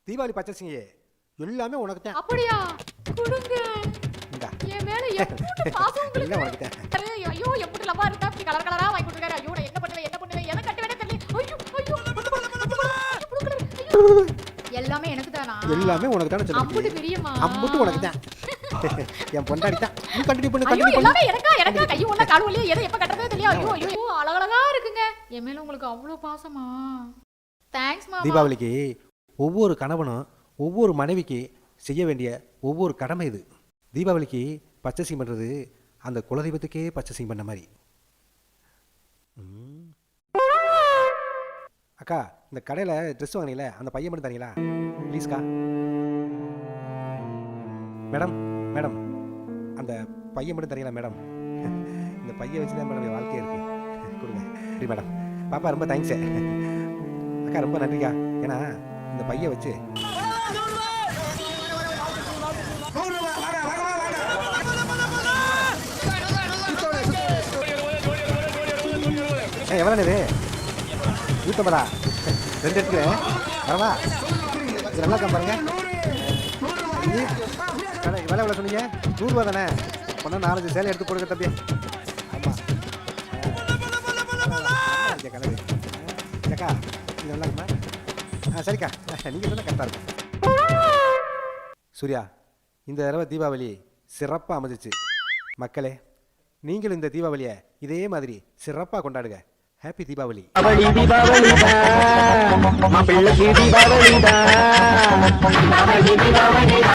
தீபாவளி பச்சரிசிங்க எல்லாமே உனக்கு தான். அப்படியா? கொடுங்க. இந்தா. என் மேல எவ்வளவு பாசம் உங்களுக்கு. எல்லாம் உனக்கு தான். ஐயோ எப்படி லவ்வா இருந்தா இப்படி கலர் கலரா வாங்கி கொடுத்துருக்காரு. ஐயோ நான் என்ன பண்ணுவேன் எதை கட்ட வேணா தெரியல. ஐயோ எல்லாமே எனக்கு தானா? எல்லாமே உனக்கு தான சொல்லுங்க. அம்புட்டு பிரியமா? அம்புட்டு உனக்கு தான். என் பொண்டாடி தான். நீ கண்டினியூ பண்ணு ஐயோ எல்லாமே எனக்கா கை ஒண்ணா கால் ஒண்ணா எதை எப்ப கட்டறதே தெரியல. ஐயோ அழகழகா இருக்குங்க. என் மேல உங்களுக்கு அவ்வளவு பாசமா? தேங்க்ஸ் மாமா. தீபாவளிக்கு ஒவ்வொரு கணவனும் ஒவ்வொரு மனைவிக்கு செய்ய வேண்டிய ஒவ்வொரு கடமை இது. தீபாவளிக்கு பச்சரிசி பண்ணுறது அந்த குலதெய்வத்துக்கே பச்சரிசி பண்ண மாதிரி. அக்கா இந்த கடையில் ட்ரெஸ் வாங்கினீங்களே அந்த பையன் மட்டும் தரீங்களா ப்ளீஸ்க்கா. மேடம் மேடம் அந்த பையன் மட்டும் தரீங்களா மேடம்? இந்த பையன் வச்சு தான் மேடம் என் வாழ்க்கையே இருக்கு. கொடுங்க. சரி மேடம். பாப்பா ரொம்ப தேங்க்ஸு. அக்கா ரொம்ப நன்றிக்கா. ஏன்னா இந்த பையன் வச்சு எவ்வளோ இது 150 2 எடுத்துக்கிறேன் வரவா. இது நல்லா இருக்கா பாருங்க. விலை எவ்வளோ சொன்னீங்க? 100 ரூபா தானே? ஒன்றா 4-5 சேலை எடுத்து போடுங்க தம்பி. ஆமாம் கலரு ஏக்கா இது நல்லா இருக்குமா? சரிக்கா நீங்கள் சொன்னால் கரெக்டாக இருக்கும். சூர்யா இந்த தடவை தீபாவளி சிறப்பாக அமைஞ்சிச்சு. மக்களே நீங்களும் இந்த தீபாவளியை இதே மாதிரி சிறப்பாக கொண்டாடுங்க. ஹாப்பி தீபாவளி.